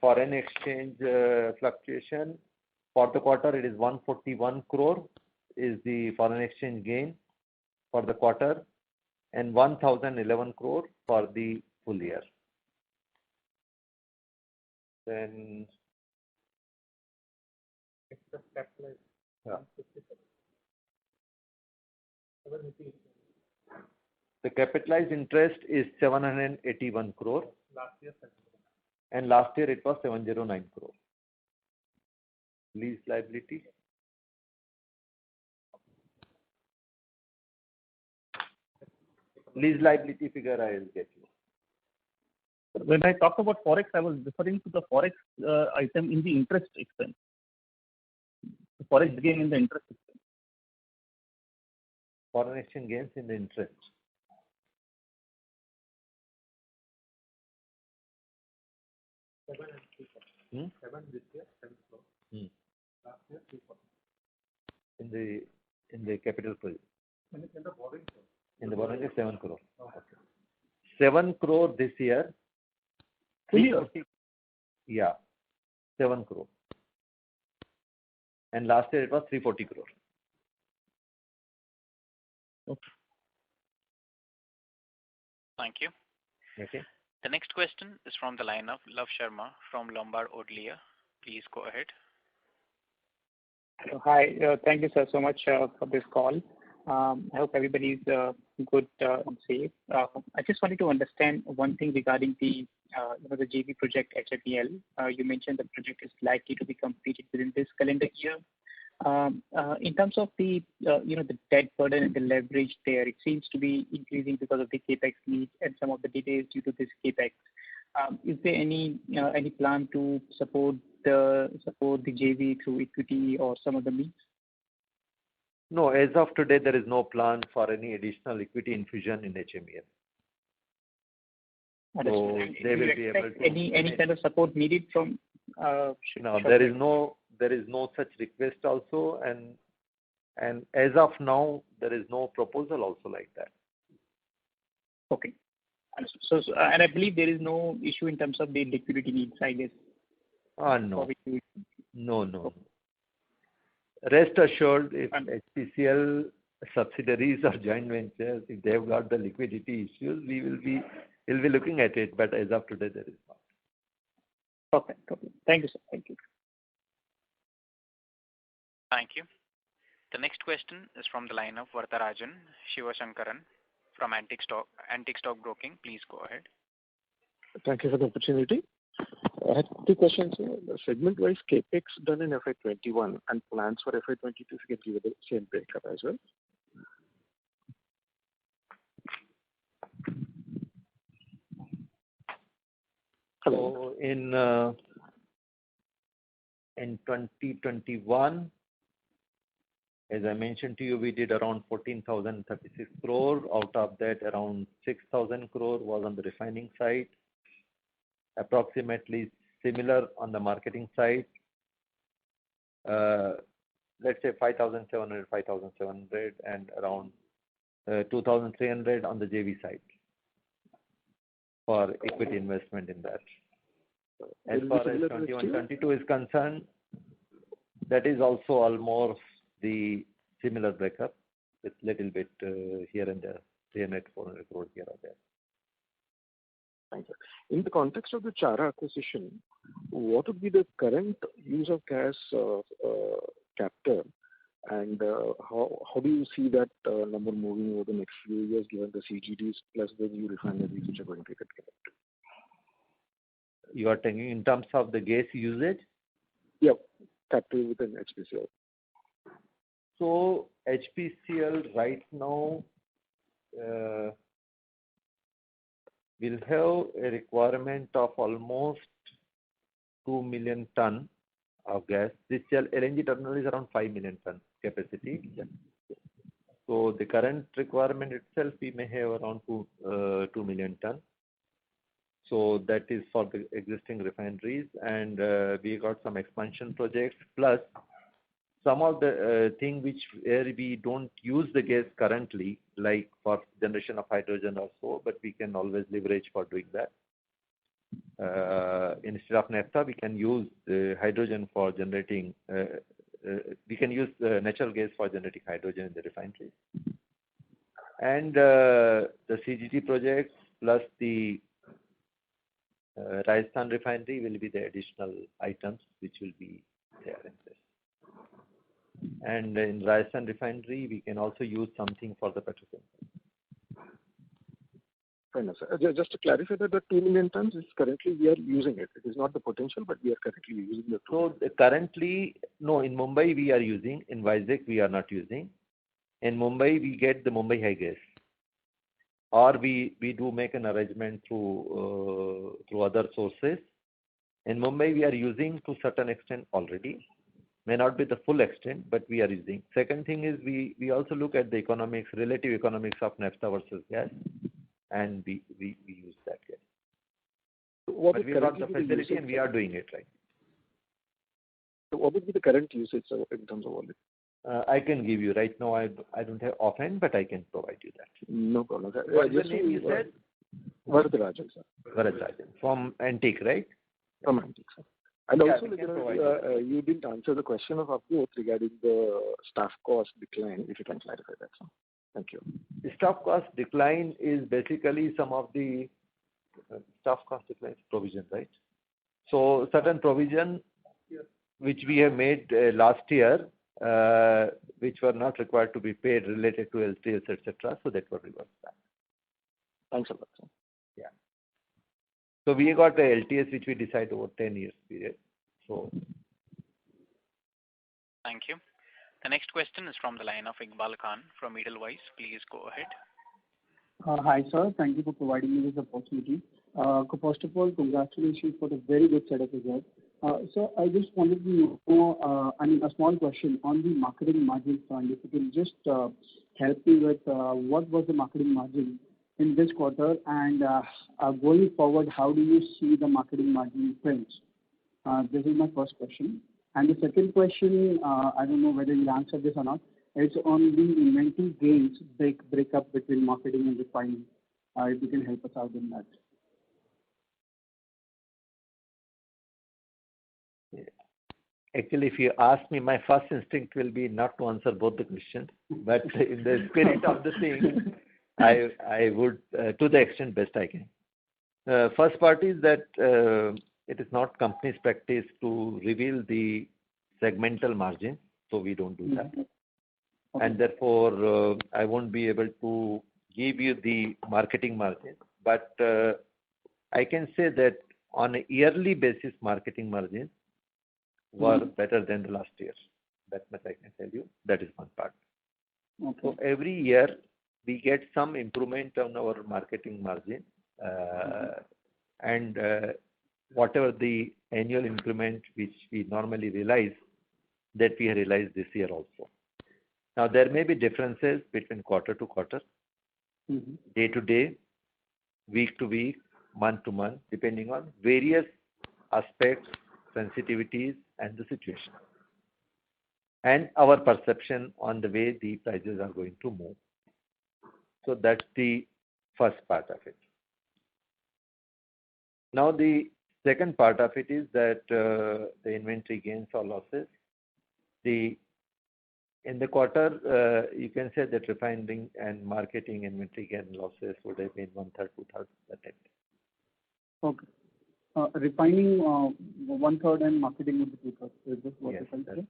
foreign exchange fluctuation, for the quarter it is 141 crore is the foreign exchange gain for the quarter, and 1,011 crore for the full year. Then the capitalized interest is 781 crore. And last year it was 709 crore. Lease liability. Lease liability figure I will get you. When I talked about forex, I was referring to the forex item in the interest expense. The forex gain in the interest expense. Foreign exchange gains in the interest. Hmm? 7 this year, 7 crore. Last year, 340. In the capital project. In the borrowing, sir. In the borrowing is 7 crore. Okay. 7 crore this year. 340. Yeah, 7 crore. And last year it was 340 crore. Okay. Thank you. Okay. The next question is from the line of Love Sharma from Lombard Odier. Please go ahead. Hi. Thank you, sir, so much for this call. I hope everybody is good and safe. I just wanted to understand one thing regarding the JV project HFEL. You mentioned the project is likely to be completed within this calendar year. In terms of the the debt burden and the leverage there, it seems to be increasing because of the capex needs and some of the delays due to this capex. Is there any plan to support the JV through equity or some other means? No, as of today, there is no plan for any additional equity infusion in HMEL. So they will be able to. Any kind of support needed from? No, there is no such request also, and as of now, there is no proposal also like that. Okay. So and I believe there is no issue in terms of the liquidity needs, I guess. No. Rest assured, if HPCL subsidiaries or joint ventures, if they've got the liquidity issues, we'll be looking at it. But as of today, there is not. Okay. Thank you, sir. Thank you. Thank you. The next question is from the line of Varatharajan Sivasankaran from Antique Stock Broking. Please go ahead. Thank you for the opportunity. I had two questions. Segment-wise capex done in FY21 and plans for FY22, if you can give the same breakup as well. So in 2021, as I mentioned to you, we did around 14,036 crore. Out of that, around 6,000 crore was on the refining side. Approximately similar on the marketing side. Let's say 5,700, and around 2,300 on the JV side for equity investment in that. As far as 21-22 is concerned, that is also almost the similar breakup with little bit here and there, 300, 400 crore here or there. Thank you. In the context of the Chhara acquisition, what would be the current use of gas capture, and how do you see that number moving over the next few years given the CGDs plus the new refineries which are going to get connected? You are talking in terms of the gas usage? Yep, capture within HPCL. So HPCL right now will have a requirement of almost 2 million ton of gas. This LNG terminal is around 5 million ton capacity. So the current requirement itself, we may have around 2 million ton. So that is for the existing refineries, and we got some expansion projects, plus some of the thing where we don't use the gas currently, like for generation of hydrogen or so, but we can always leverage for doing that. Instead of naphtha, we can use hydrogen for generating. We can use natural gas for generating hydrogen in the refineries. And the CGD projects plus the Rajasthan refinery will be the additional items which will be there in this. And in Rajasthan refinery, we can also use something for the petrochemical. Fair enough, sir. Just to clarify that the 2 million tons is currently we are using it. It is not the potential, but we are currently using the. So currently, no, in Mumbai we are using. In Vizag we are not using. In Mumbai we get the Mumbai High Gas, or we do make an arrangement through other sources. In Mumbai we are using to certain extent already. May not be the full extent, but we are using. Second thing is we also look at the economics, relative economics of naphtha versus gas, and we use that gas. But we got the facility and we are doing it, right? What would be the current usage in terms of volume? I can give you right now. I don't have offhand, but I can provide you that. No problem, sir. What's the name you said? Varadarajan, sir. Varadarajan from Antique, right? From Antique, sir. And Yeah, also, we can like, provide you didn't answer the question of Avjot regarding the staff cost decline. If you can clarify that, sir. Thank you. The staff cost decline is basically some of the staff cost decline provision, right? So certain provision which we have made last year, which were not required to be paid related to LTS, etc. So that were reversed back. Thanks a lot, sir. Yeah. So we got the LTS which we decide over 10 years period. So. Thank you. The next question is from the line of Iqbal Khan from Edelweiss. Please go ahead. Hi, sir. Thank you for providing me this opportunity. First of all, congratulations for the very good set of results. So I just wanted to know, a small question on the marketing margin front. If you can just help me with what was the marketing margin in this quarter, and going forward, how do you see the marketing margin trends? This is my first question. And the second question, I don't know whether you'll answer this or not, it's on the inventory gains breakup between marketing and refining. If you can help us out in that. Actually, if you ask me, my first instinct will be not to answer both the questions, but in the spirit of the thing, I would, to the extent best I can. First part is that it is not company's practice to reveal the segmental margin, so we don't do that. Okay. And therefore, I won't be able to give you the marketing margin, but I can say that on a yearly basis, marketing margins were better than the last year. That much I can tell you. That is one part. Okay. So every year we get some improvement on our marketing margin, and whatever the annual increment which we normally realize, that we realize this year also. Now there may be differences between quarter to quarter, day to day, week to week, month to month, depending on various aspects, sensitivities, and the situation, and our perception on the way the prices are going to move. So that's the first part of it. Now the second part of it is that the inventory gains or losses. In the quarter, you can say that refining and marketing inventory gain losses would have been 1/3, 2/3 that type. Okay. Refining 1/3 and marketing would be 2/3. Is this what you said?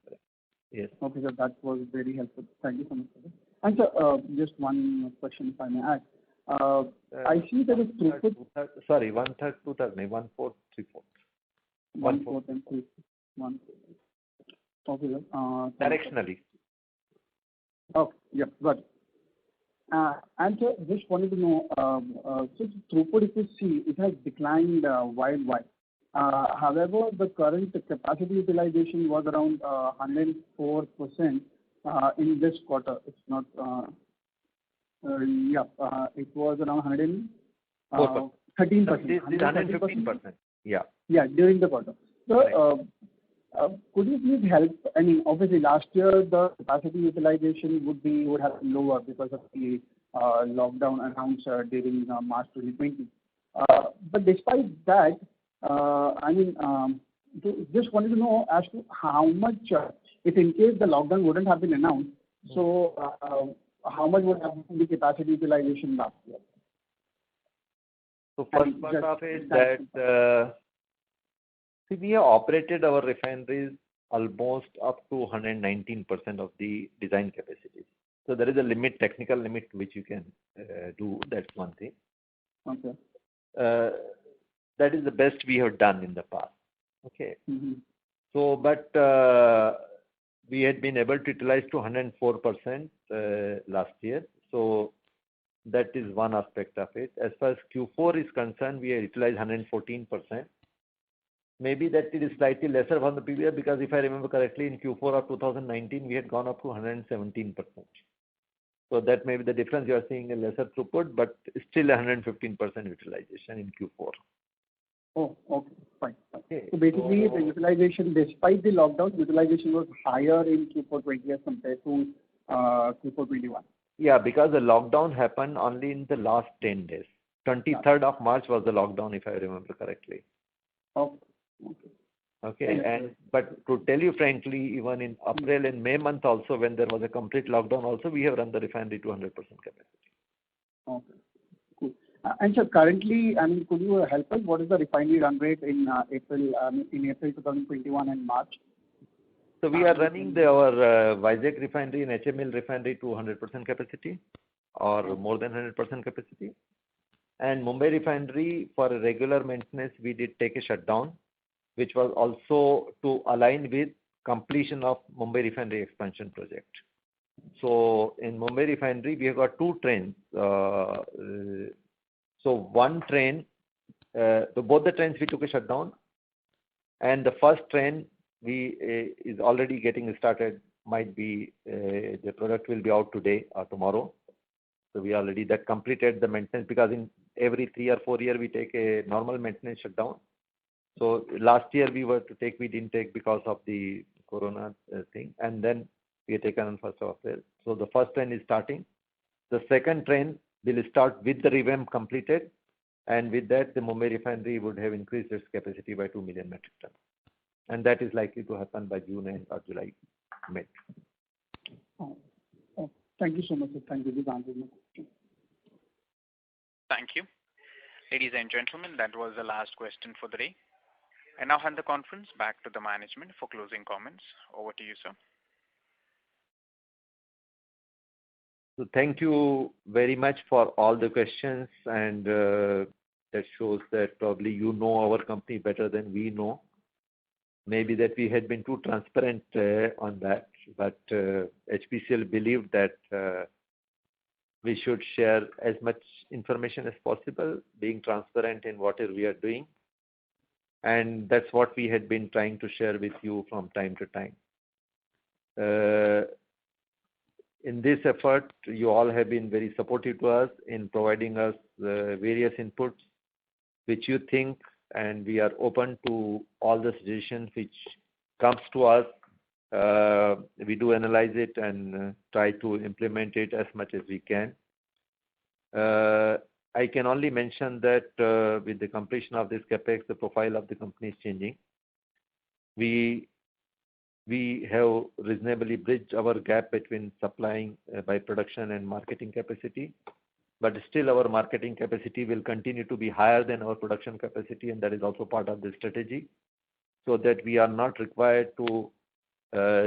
Yes. Okay, so that was very helpful. Thank you so much for that. And sir, just one question if I may ask. I see there is throughput. 1/3, 2/3, 1/4, 3/4. 1/4 and 3/4. 1/4. Okay, sir. Directionally. Okay, yeah, got it. And sir, just wanted to know, since throughput, if you see, it has declined while. However, the current capacity utilization was around 104% in this quarter. It's not, it was around 13%. 115%. Yeah. Yeah, during the quarter. So, could you please help? I mean, obviously, last year the capacity utilization would have been lower because of the lockdown announced during March 2020. But despite that, just wanted to know as to how much, if in case the lockdown wouldn't have been announced, so how much would have been the capacity utilization last year? So first part of it that we have operated our refineries almost up to 119% of the design capacity. So there is a limit, technical limit, which you can do. That's one thing. Okay. That is the best we have done in the past. Okay. So, but we had been able to utilize to 104% last year. So that is one aspect of it. As far as Q4 is concerned, we have utilized 114%. Maybe that it is slightly lesser from the previous, because if I remember correctly, in Q4 of 2019, we had gone up to 117%. So that may be the difference. You are seeing a lesser throughput, but still 115% utilization in Q4. Oh, okay. Fine. Okay. So basically, the utilization, despite the lockdown, utilization was higher in Q4 20 as compared to Q4 21. Yeah, because the lockdown happened only in the last 10 days. 23rd of March was the lockdown, if I remember correctly. Okay. Okay, but to tell you frankly, even in April and May month also, when there was a complete lockdown also, we have run the refinery to 100% capacity. Okay, cool. And sir, currently, could you help us? What is the refinery run rate in April 2021 and March? So we are running our Vizag refinery and HML refinery to 100% capacity or more than 100% capacity. And Mumbai refinery, for a regular maintenance, we did take a shutdown, which was also to align with completion of Mumbai refinery expansion project. So in Mumbai refinery, we have got 2 trains. So one train, both the trains we took a shutdown, and the first train is already getting started. Might be the product will be out today or tomorrow. So we already that completed the maintenance, because in every 3 or 4 years we take a normal maintenance shutdown. So last year we didn't take because of the corona thing, and then we had taken on 1st of April. So the first train is starting. The second train will start with the revamp completed, and with that the Mumbai refinery would have increased its capacity by 2 million metric tons. And that is likely to happen by June or July mid. Thank you so much, sir. Thank you. This answers my question. Thank you. Ladies and gentlemen, that was the last question for the day. I now hand the conference back to the management for closing comments. Over to you, sir. So thank you very much for all the questions, and that shows that probably you know our company better than we know. Maybe that we had been too transparent on that, but HPCL believed that we should share as much information as possible, being transparent in whatever we are doing. And that's what we had been trying to share with you from time to time. In this effort, you all have been very supportive to us in providing us various inputs which you think, and we are open to all the suggestions which comes to us. We do analyze it and try to implement it as much as we can. I can only mention that with the completion of this capex, the profile of the company is changing. We have reasonably bridged our gap between supplying by production and marketing capacity, but still our marketing capacity will continue to be higher than our production capacity, and that is also part of the strategy, so that we are not required to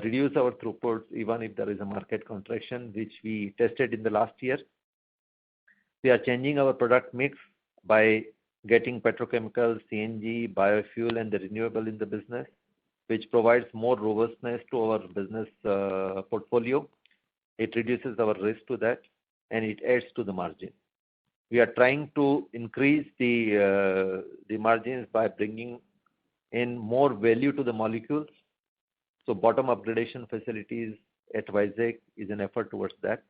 reduce our throughputs even if there is a market contraction, which we tested in the last year. We are changing our product mix by getting petrochemicals, CNG, biofuel, and the renewable in the business, which provides more robustness to our business portfolio. It reduces our risk to that, and it adds to the margin. We are trying to increase the margins by bringing in more value to the molecules. So bottom upgradation facilities at Vizag is an effort towards that.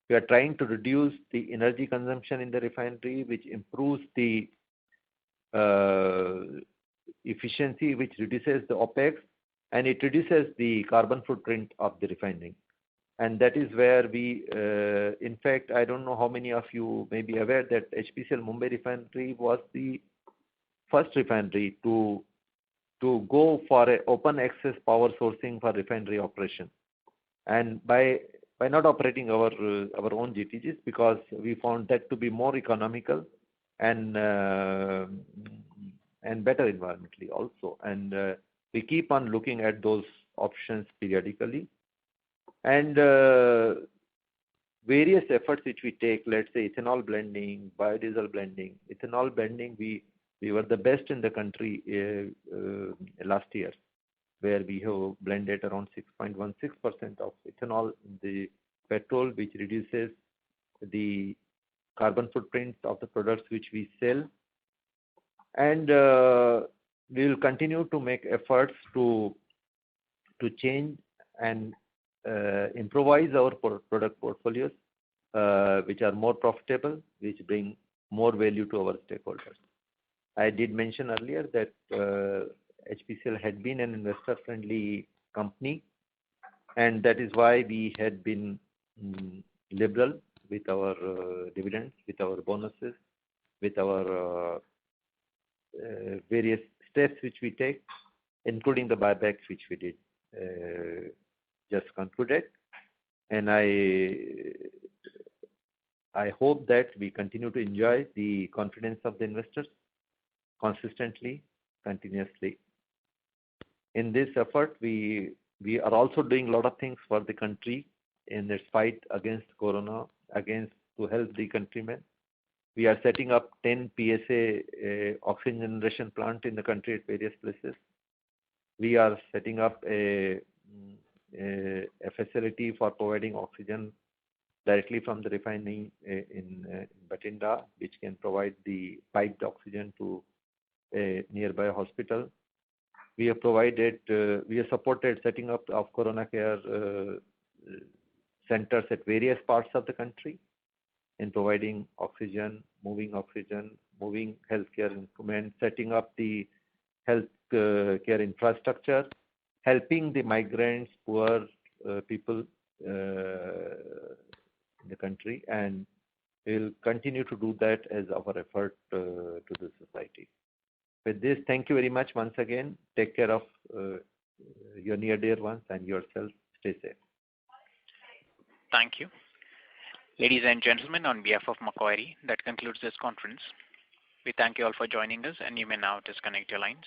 We are trying to reduce the energy consumption in the refinery, which improves the efficiency, which reduces the OPEX, and it reduces the carbon footprint of the refining. And that is where we, in fact, I don't know how many of you may be aware that HPCL Mumbai refinery was the first refinery to go for an open access power sourcing for refinery operation. And by not operating our own GTGs, because we found that to be more economical and better environmentally also. And we keep on looking at those options periodically. And various efforts which we take, let's say ethanol blending, biodiesel blending. Ethanol blending, we were the best in the country last year, where we have blended around 6.16% of ethanol in the petrol, which reduces the carbon footprint of the products which we sell. And we will continue to make efforts to change and improvise our product portfolios, which are more profitable, which bring more value to our stakeholders. I did mention earlier that HPCL had been an investor-friendly company, and that is why we had been liberal with our dividends, with our bonuses, with our various steps which we take, including the buybacks which we did just concluded. And I hope that we continue to enjoy the confidence of the investors consistently, continuously. In this effort, we are also doing a lot of things for the country in its fight against corona, to help the countrymen. We are setting up 10 PSA oxygen generation plant in the country at various places. We are setting up a facility for providing oxygen directly from the refining in Bathinda, which can provide the piped oxygen to a nearby hospital. We have supported setting up of corona care centers at various parts of the country in providing oxygen, moving healthcare instruments, setting up the health care infrastructure, helping the migrants, poor people in the country, and we'll continue to do that as our effort to the society. With this, thank you very much once again. Take care of your near dear ones and yourself. Stay safe. Thank you. Ladies and gentlemen, on behalf of Macquarie, that concludes this conference. We thank you all for joining us, and you may now disconnect your lines.